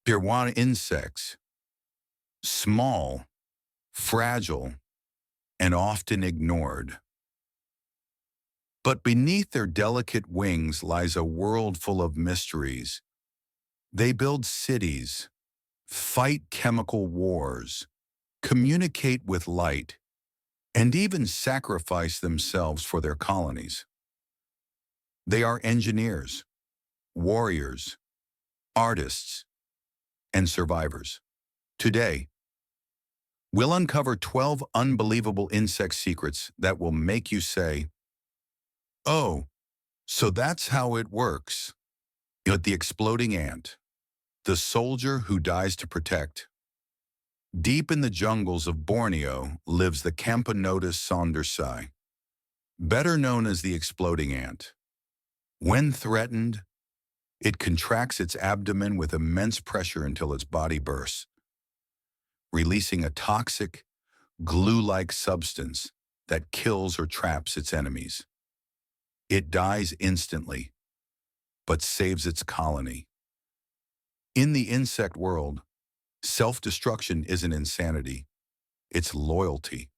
Piranha insects, small, fragile, and often ignored. But beneath their delicate wings lies a world full of mysteries. They build cities, fight chemical wars, communicate with light, and even sacrifice themselves for their colonies. They are engineers, warriors, artists, and survivors. Today, we'll uncover 12 unbelievable insect secrets that will make you say, "Oh, so that's how it works." But the exploding ant, the soldier who dies to protect. Deep in the jungles of Borneo lives the Camponotus saundersii, better known as the exploding ant. When threatened, it contracts its abdomen with immense pressure until its body bursts, releasing a toxic, glue-like substance that kills or traps its enemies. It dies instantly, but saves its colony. In the insect world, self-destruction isn't insanity, it's loyalty.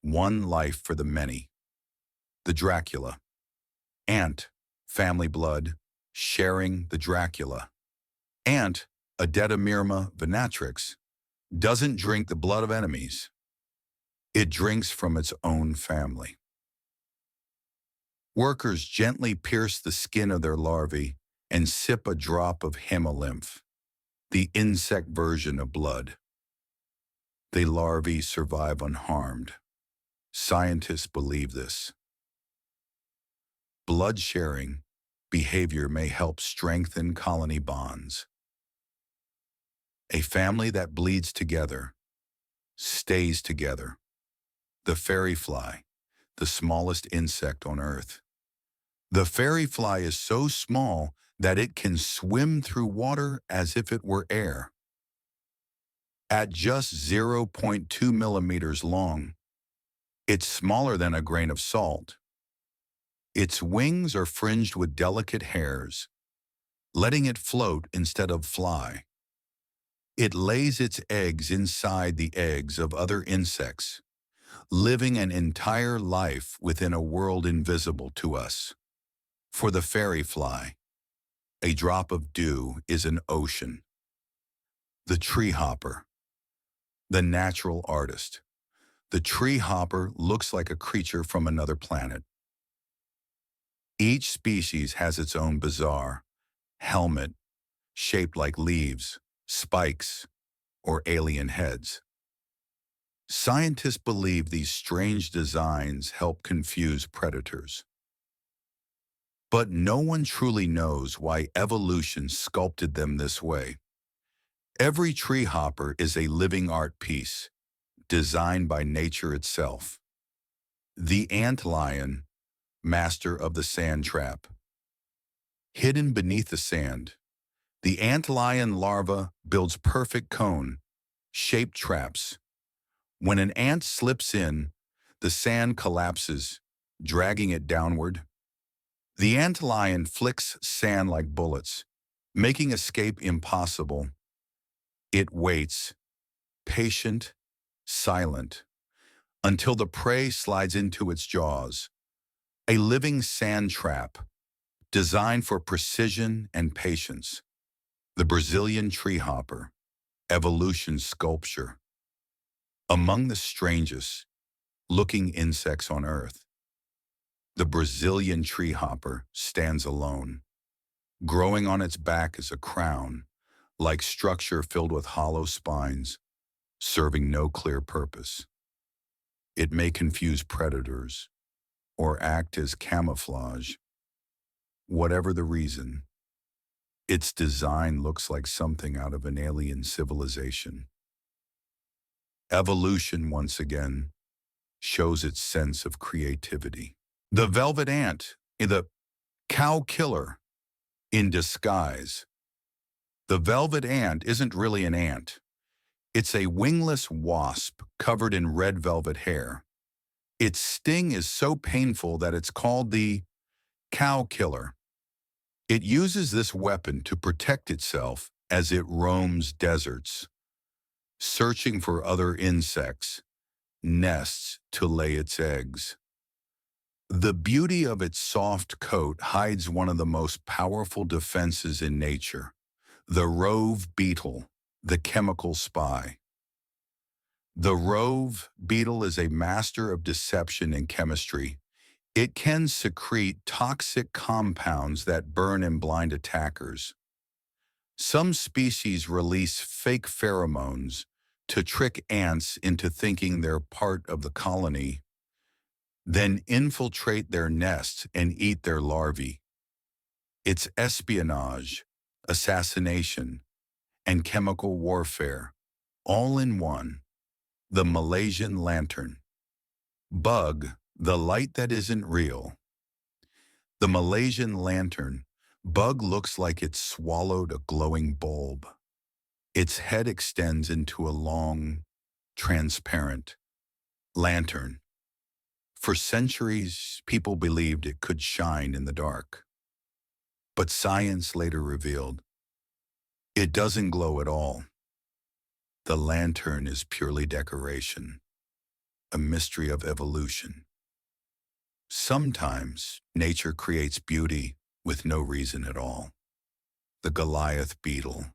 One life for the many. The Dracula. Ant, family blood, sharing the Dracula. Ant, Adetomyrma venatrix, doesn't drink the blood of enemies. It drinks from its own family. Workers gently pierce the skin of their larvae and sip a drop of hemolymph, the insect version of blood. The larvae survive unharmed. Scientists believe this. Blood sharing behavior may help strengthen colony bonds. A family that bleeds together stays together. The fairy fly, the smallest insect on Earth. The fairy fly is so small that it can swim through water as if it were air. At just 0.2 millimeters long, it's smaller than a grain of salt. Its wings are fringed with delicate hairs, letting it float instead of fly. It lays its eggs inside the eggs of other insects, living an entire life within a world invisible to us. For the fairy fly, a drop of dew is an ocean. The tree hopper, the natural artist. The tree hopper looks like a creature from another planet. Each species has its own bizarre helmet shaped like leaves, spikes, or alien heads. Scientists believe these strange designs help confuse predators. But no one truly knows why evolution sculpted them this way. Every tree hopper is a living art piece, designed by nature itself. The antlion, master of the sand trap. Hidden beneath the sand, the antlion larva builds perfect cone-shaped traps. When an ant slips in, the sand collapses, dragging it downward. The antlion flicks sand like bullets, making escape impossible. It waits, patient, silent, until the prey slides into its jaws. A living sand trap, designed for precision and patience. The Brazilian tree hopper, evolution sculpture. Among the strangest looking insects on Earth, the Brazilian tree hopper stands alone. Growing on its back is a crown-like structure filled with hollow spines, serving no clear purpose. It may confuse predators or act as camouflage. Whatever the reason, its design looks like something out of an alien civilization. Evolution, once again, shows its sense of creativity. The velvet ant, the cow killer, in disguise. The velvet ant isn't really an ant. It's a wingless wasp covered in red velvet hair. Its sting is so painful that it's called the cow killer. It uses this weapon to protect itself as it roams deserts, searching for other insects, nests to lay its eggs. The beauty of its soft coat hides one of the most powerful defenses in nature, the rove beetle, the chemical spy. The rove beetle is a master of deception in chemistry. It can secrete toxic compounds that burn and blind attackers. Some species release fake pheromones to trick ants into thinking they're part of the colony, then infiltrate their nests and eat their larvae. It's espionage, assassination, and chemical warfare, all in one. The Malaysian lantern. Bug, the light that isn't real. The Malaysian lantern. Bug looks like it swallowed a glowing bulb. Its head extends into a long, transparent lantern. For centuries, people believed it could shine in the dark. But science later revealed it doesn't glow at all. The lantern is purely decoration, a mystery of evolution. Sometimes nature creates beauty with no reason at all. The Goliath beetle,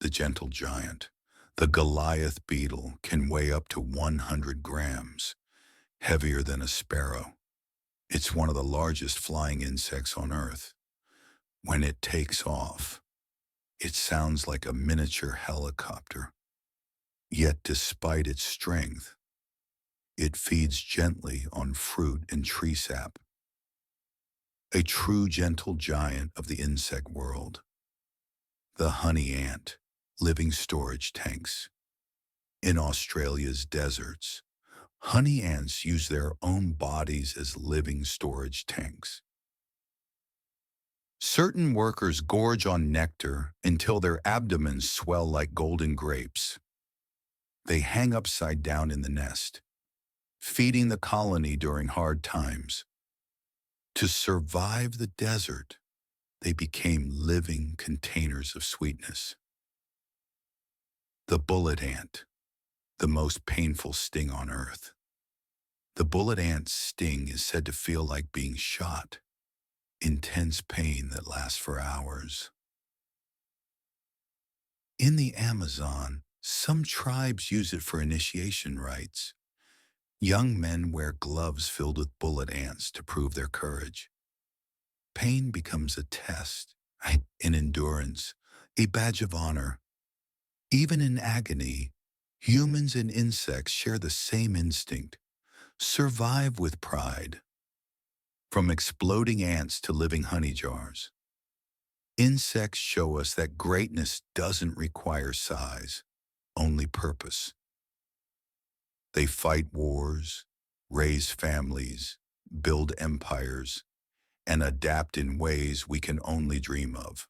the gentle giant. The Goliath beetle can weigh up to 100 grams, heavier than a sparrow. It's one of the largest flying insects on Earth. When it takes off, it sounds like a miniature helicopter. Yet despite its strength, it feeds gently on fruit and tree sap. A true gentle giant of the insect world. The honey ant, living storage tanks. In Australia's deserts, honey ants use their own bodies as living storage tanks. Certain workers gorge on nectar until their abdomens swell like golden grapes. They hang upside down in the nest, feeding the colony during hard times. To survive the desert, they became living containers of sweetness. The bullet ant, the most painful sting on Earth. The bullet ant's sting is said to feel like being shot, intense pain that lasts for hours. In the Amazon, some tribes use it for initiation rites. Young men wear gloves filled with bullet ants to prove their courage. Pain becomes a test, an endurance, a badge of honor. Even in agony, humans and insects share the same instinct: survive with pride. From exploding ants to living honey jars, insects show us that greatness doesn't require size, only purpose. They fight wars, raise families, build empires, and adapt in ways we can only dream of.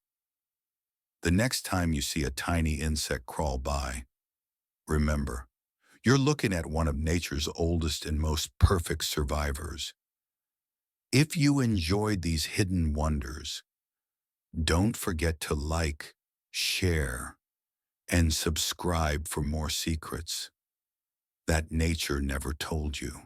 The next time you see a tiny insect crawl by, remember, you're looking at one of nature's oldest and most perfect survivors. If you enjoyed these hidden wonders, don't forget to like, share, and subscribe for more secrets that nature never told you.